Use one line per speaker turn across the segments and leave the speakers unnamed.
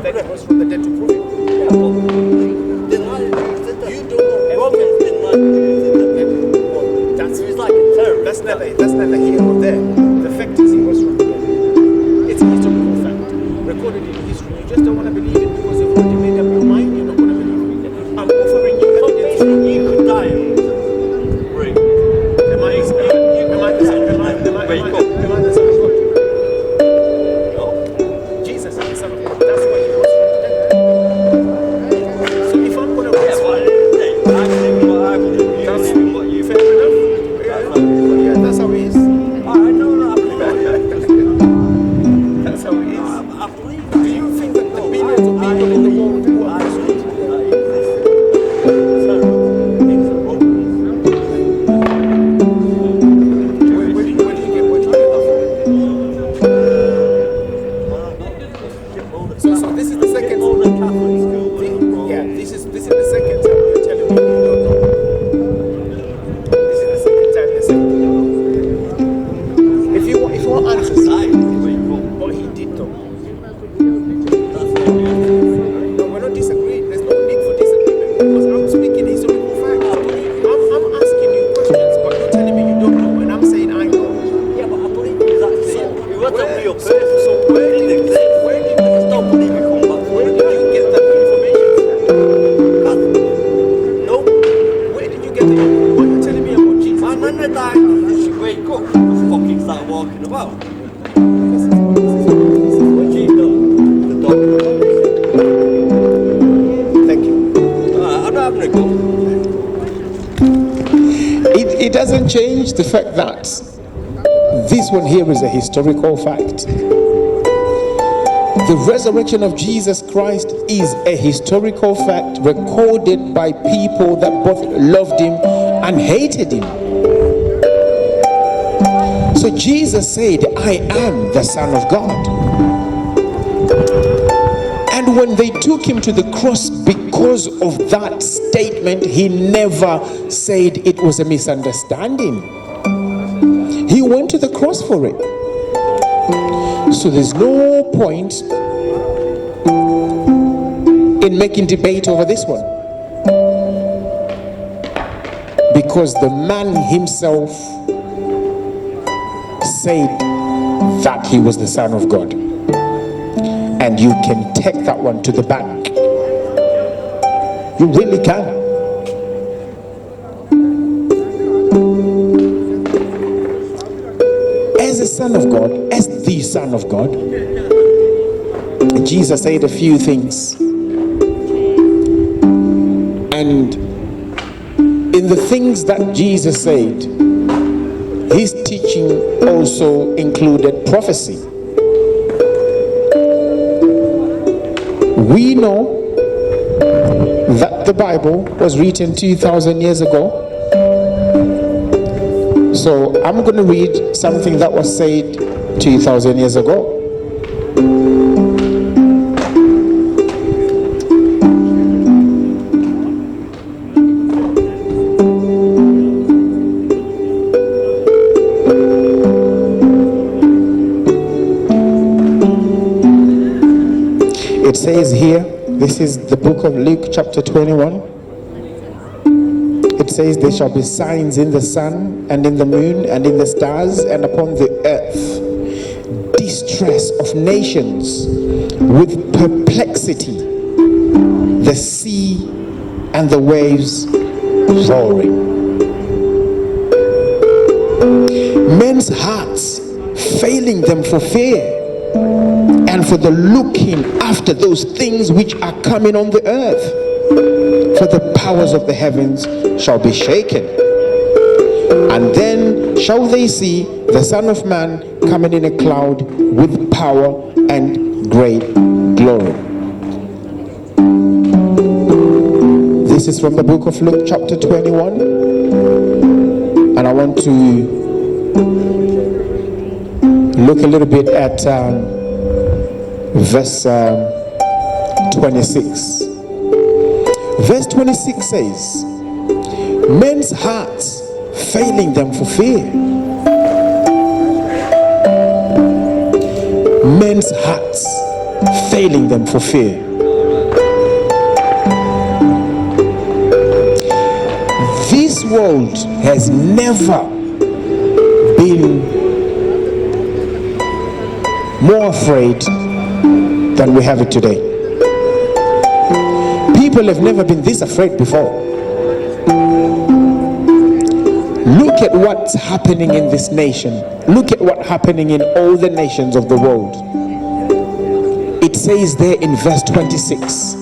that he rose from the dead to prove it.
Yeah, but you don't know. Romans didn't like it. That's like a terrorist.
That's neither here nor there. The fact is he rose from the dead. It's a historical fact recorded in history. You just don't want to believe it because you've already made up your mind. You're not going to believe it. I'm offering you evidence.
You could die.
Am I the Son of God?
No.
Jesus is the Son of God. That's why he rose from the dead. So if I'm going to rise from
I believe what you
fair enough. Yeah, that's how it is.
I know
That's how it is.
I believe.
Do you think that the billions of people in the world who are where do you get that from? So this is the second. Yeah, this is the second time you're telling me you don't know. This is the second time you're saying you don't know. If you want answers, what he did though. No, we're not disagreeing. There's no need for disagreement because I'm speaking historical facts. I'm asking you questions, but you're telling me you don't know, and I'm saying I know.
Yeah, but I believe it's actually. It wasn't real person.
So where did you get that information?
No.
Where did you get the what you're telling me about Jesus?
Man, when they died, you should wake up and fucking start walking about. What you done? The dog.
Thank you.
I'm not having a go.
It doesn't change the fact that this one here is a historical fact. The resurrection of Jesus Christ is a historical fact recorded by people that both loved him and hated him. So Jesus said, I am the Son of God. And when they took him to the cross because of that statement, he never said it was a misunderstanding. He went to the cross for it. So there's no point in making debate over this one, because the man himself said that he was the Son of God. And you can take that one to the bank. You really can. As a Son of God, as the Son of God, Jesus said a few things. And in the things that Jesus said, his teaching also included prophecy. We know that the Bible was written 2,000 years ago. So I'm going to read something that was said 2,000 years ago. It says here, this is the book of Luke chapter 21. It says, there shall be signs in the sun and in the moon and in the stars and upon the earth, distress of nations with perplexity, the sea and the waves roaring. Men's hearts failing them for fear and for the looking after those things which are coming on the earth. For the powers of the heavens shall be shaken. And then shall they see the Son of Man coming in a cloud with power and great glory. This is from the book of Luke chapter 21. And I want to look a little bit at verse 26. Verse 26 says, men's hearts failing them for fear. Men's hearts failing them for fear. This world has never been more afraid than we have it today. People have never been this afraid before. Look at what's happening in this nation. Look at what's happening in all the nations of the world. It says there in verse 26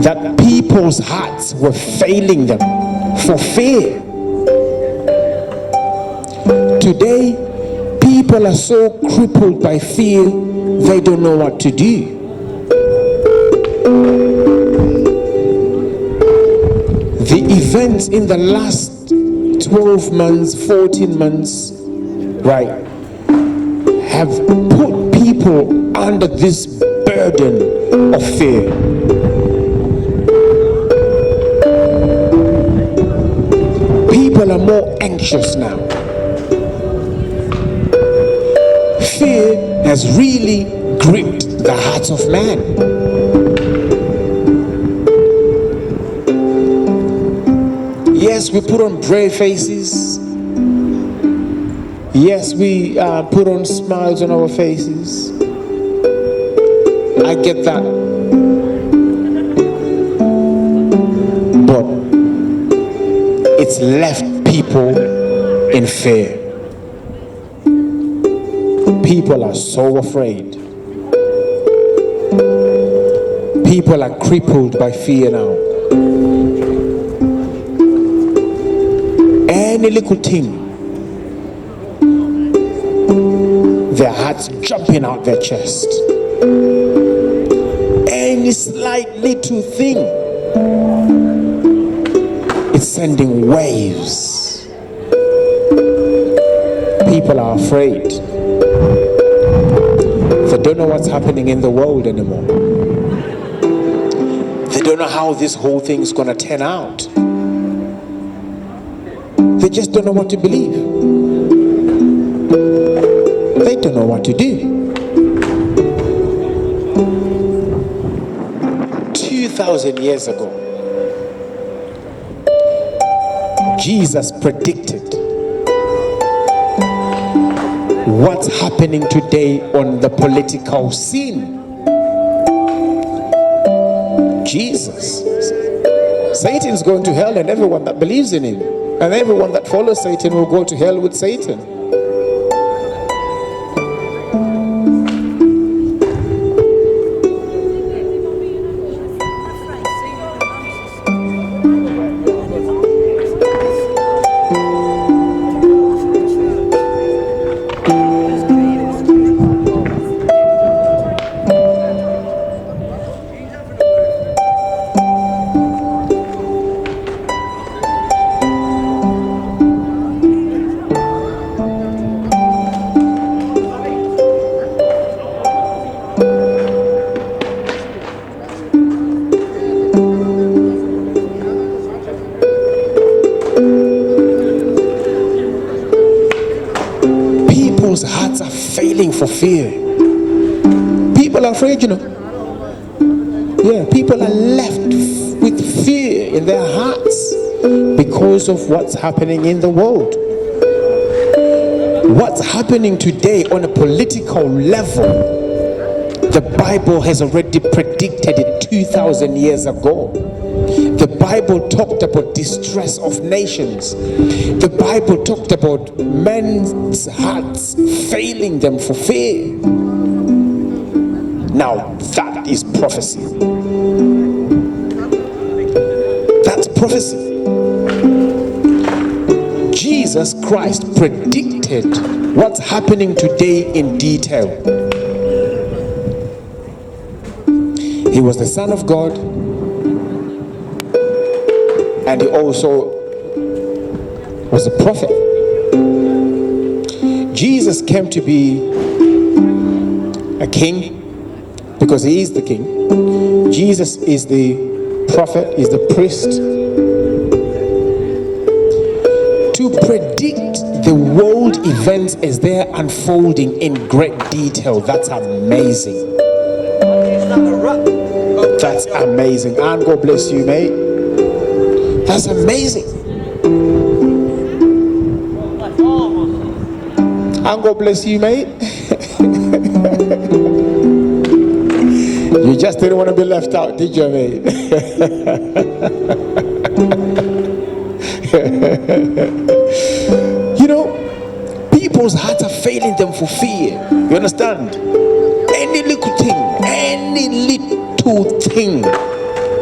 that people's hearts were failing them for fear. Today, people are so crippled by fear, they don't know what to do. The events in the last 12 months, 14 months, right, have put people under this burden of fear. People are more anxious now. Fear has really gripped the hearts of man. Yes, we put on brave faces. Yes, we put on smiles on our faces. I get that. But it's left people in fear. People are so afraid. People are crippled by fear now. Any little thing, their hearts jumping out their chest. Any slight little thing, it's sending waves. People are afraid. They don't know what's happening in the world anymore. They don't know how this whole thing's gonna turn out. They just don't know what to believe. They don't know what to do. 2,000 years ago, Jesus predicted what's happening today on the political scene. Jesus. Satan's going to hell, and everyone that believes in him, and everyone that follows Satan will go to hell with Satan. Hearts are failing for fear. People are afraid, you know. Yeah, people are left with fear in their hearts because of what's happening in the world. What's happening today on a political level, the Bible has already predicted it 2,000 years ago. The Bible talked about distress of nations. The Bible talked about men's hearts failing them for fear. Now that is prophecy. That's prophecy. Jesus Christ predicted what's happening today in detail. He was the Son of God, and he also was a prophet. Jesus came to be a king because he is the king. Jesus is the prophet, is the priest. To predict the world events as they're unfolding in great detail, that's amazing.
and the wrap.
That's amazing. And God bless you, mate. That's amazing. And God bless you, mate. You just didn't want to be left out, did you, mate? You know, people's hearts are failing them for fear. You understand? Any little thing,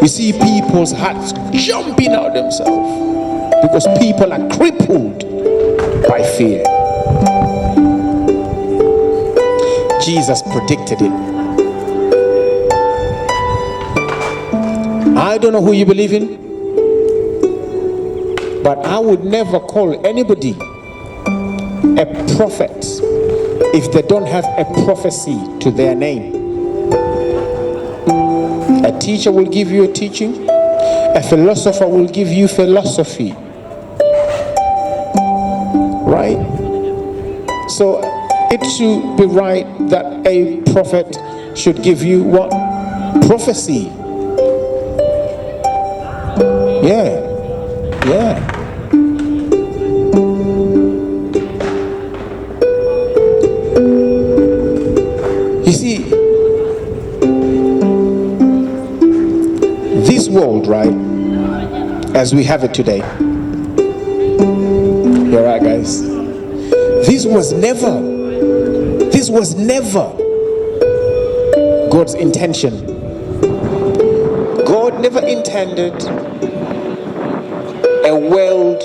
you see people's hearts jumping out themselves because people are crippled by fear. Jesus predicted it. I don't know who you believe in, but I would never call anybody a prophet if they don't have a prophecy to their name. A teacher will give you a teaching, a philosopher will give you philosophy, right? So it should be right that a prophet should give you what? Prophecy. Yeah. You see, this world, right, as we have it today, you're right, guys. This was never God's intention. God never intended a world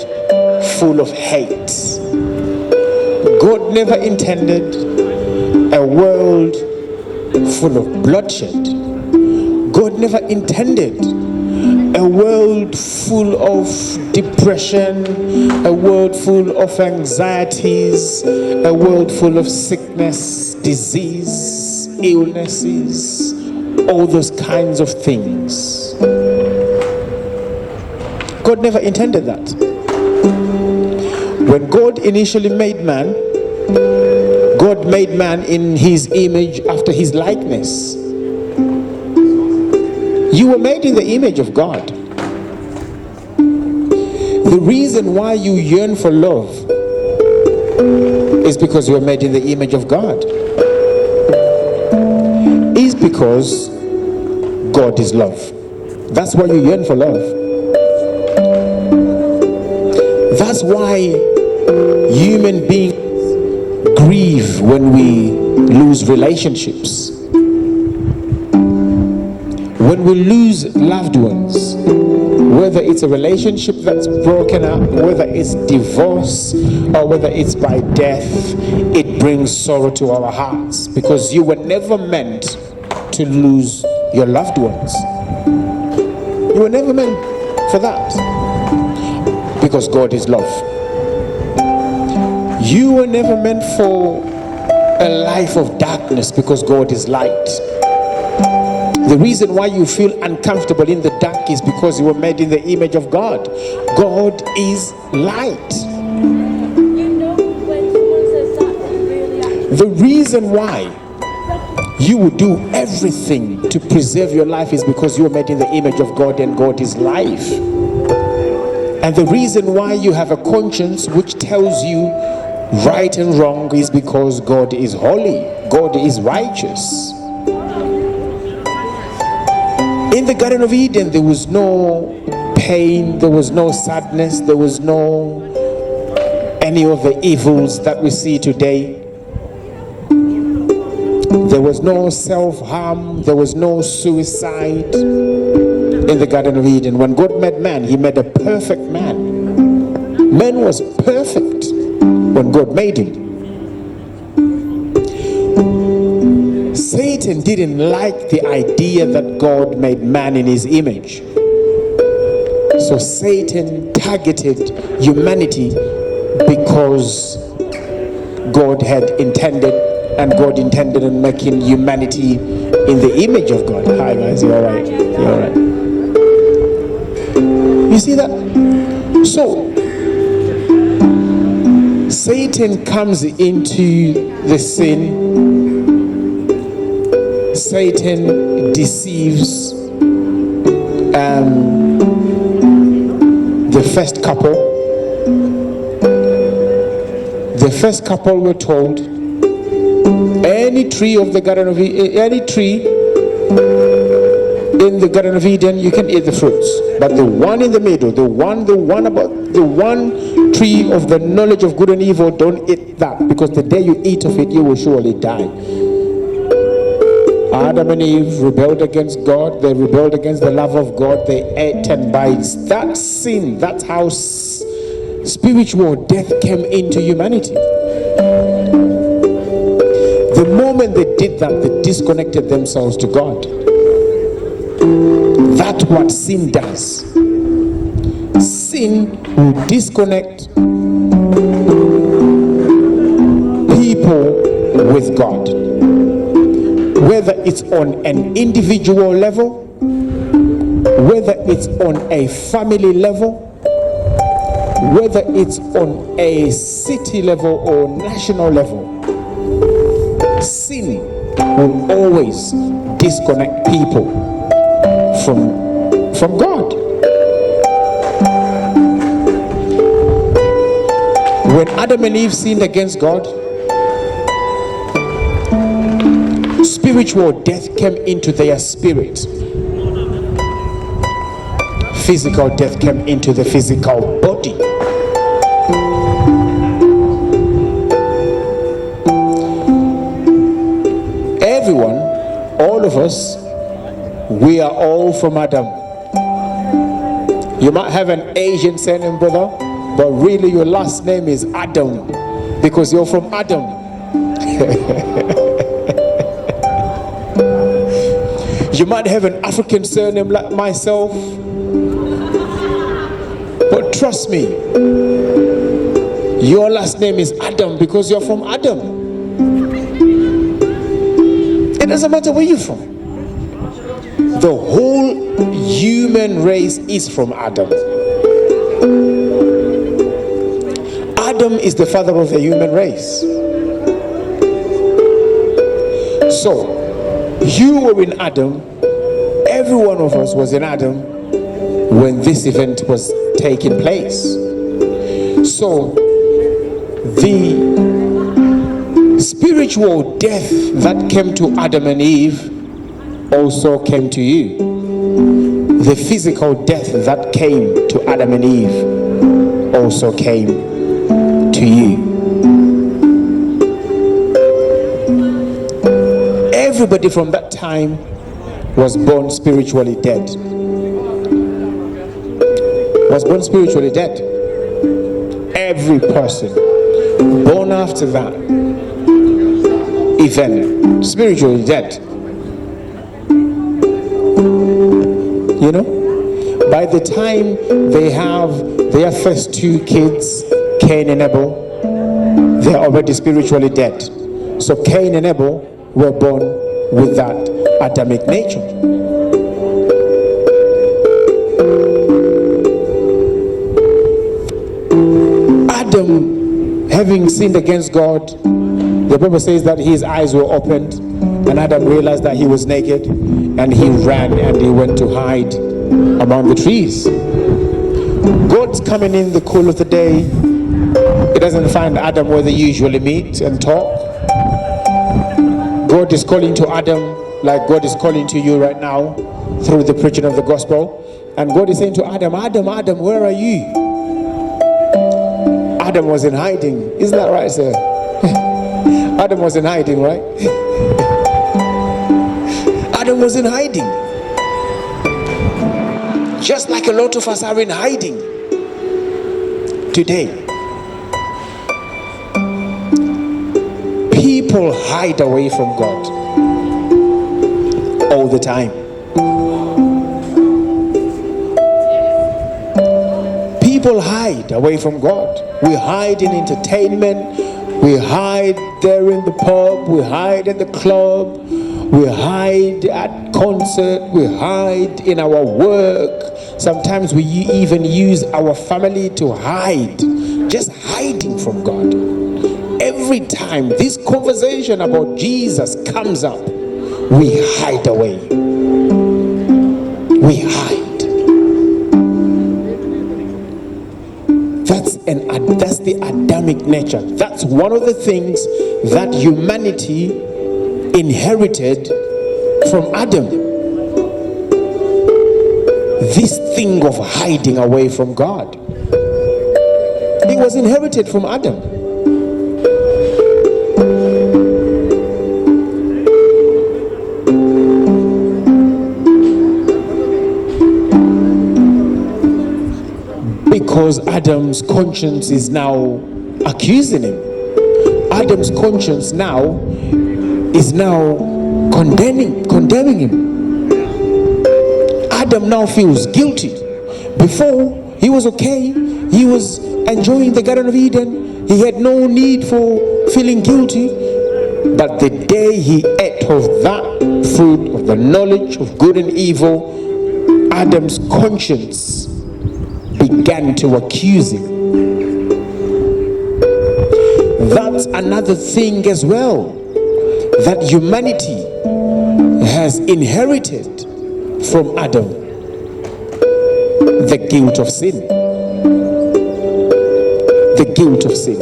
full of hate. God never intended a world full of bloodshed. God never intended a world full of depression, a world full of anxieties, a world full of sickness, disease, illnesses, all those kinds of things. God never intended that. When God initially made man, God made man in his image after his likeness. You were made in the image of God. The reason why you yearn for love is because you were made in the image of God. Is because God is love. That's why you yearn for love. That's why human beings grieve when we lose relationships. When we lose loved ones, whether it's a relationship that's broken up, whether it's divorce, or whether it's by death, it brings sorrow to our hearts because you were never meant to lose your loved ones. You were never meant for that because God is love. You were never meant for a life of darkness because God is light. The reason why you feel uncomfortable in the dark is because you were made in the image of God. God is light. The reason why you would do everything to preserve your life is because you were made in the image of God and God is life. And the reason why you have a conscience which tells you right and wrong is because God is holy. God is righteous. In the Garden of Eden, there was no pain, there was no sadness, there was no any of the evils that we see today. There was no self-harm, there was no suicide in the Garden of Eden. When God made man, he made a perfect man. Man was perfect when God made him. Satan didn't like the idea that God made man in his image. So Satan targeted humanity because God had intended, and God intended on making humanity in the image of God. Hi guys, you alright? You alright? You see that? So Satan comes into the scene Satan deceives the first couple. The first couple were told, any tree of the Garden of Eden, any tree in the Garden of Eden, you can eat the fruits. But the one in the middle, the one tree of the knowledge of good and evil, don't eat that, because the day you eat of it, you will surely die. Adam and Eve rebelled against God. They rebelled against the love of God. They ate, and by that sin, that's how spiritual death came into humanity. The moment they did that, they disconnected themselves to God. That's what sin does. Sin will disconnect people with God. Whether it's on an individual level, whether it's on a family level, whether it's on a city level or national level, sin will always disconnect people from God. When Adam and Eve sinned against God, spiritual death came into their spirit. Physical death came into the physical body. Everyone, all of us, we are all from Adam. You might have an Asian surname, brother, but really your last name is Adam, because you're from Adam. You might have an African surname like myself, but trust me, your last name is Adam because you're from Adam. It doesn't matter where you're from. The whole human race is from Adam. Adam is the father of the human race. So, you were in Adam, every one of us was in Adam when this event was taking place. So, the spiritual death that came to Adam and Eve also came to you. The physical death that came to Adam and Eve also came to you. Everybody from that time was born spiritually dead. Was born spiritually dead. Every person born after that event, spiritually dead. You know, by the time they have their first two kids, Cain and Abel, they are already spiritually dead. So Cain and Abel were born with that Adamic nature. Adam, having sinned against God, the Bible says that his eyes were opened, and Adam realized that he was naked, and he ran and he went to hide among the trees. God's coming in the cool of the day. He doesn't find Adam where they usually meet and talk. God is calling to Adam like God is calling to you right now through the preaching of the gospel. And God is saying to Adam, Adam, Adam, where are you? Adam was in hiding. Isn't that right, sir? Adam was in hiding, right? Adam was in hiding. Just like a lot of us are in hiding today. People hide away from God all the time. People hide away from God. We hide in entertainment. We hide there in the pub. We hide in the club. We hide at concert. We hide in our work. Sometimes we even use our family to hide. Just hiding from God. Every time this conversation about Jesus comes up, we hide away. We hide. That's the Adamic nature. That's one of the things that humanity inherited from Adam. This thing of hiding away from God. It was inherited from Adam. Because Adam's conscience is now accusing him. Adam's conscience now is condemning him. Adam now feels guilty. Before, he was okay. He was enjoying the Garden of Eden. He had no need for feeling guilty. But the day he ate of that fruit of the knowledge of good and evil, Adam's conscience began to accuse him. That's another thing as well that humanity has inherited from Adam: the guilt of sin. The guilt of sin.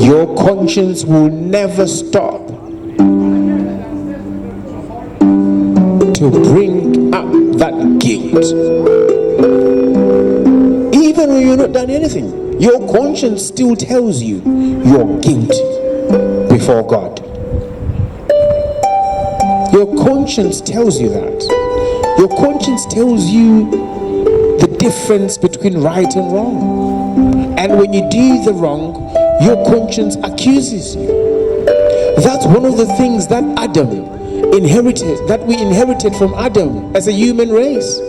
Your conscience will never stop to bring up that guilt. Even when you're not done anything, your conscience still tells you you're guilty before God. Your conscience tells you that. Your conscience tells you the difference between right and wrong. And when you do the wrong, your conscience accuses you. That's one of the things that we inherited from Adam as a human race.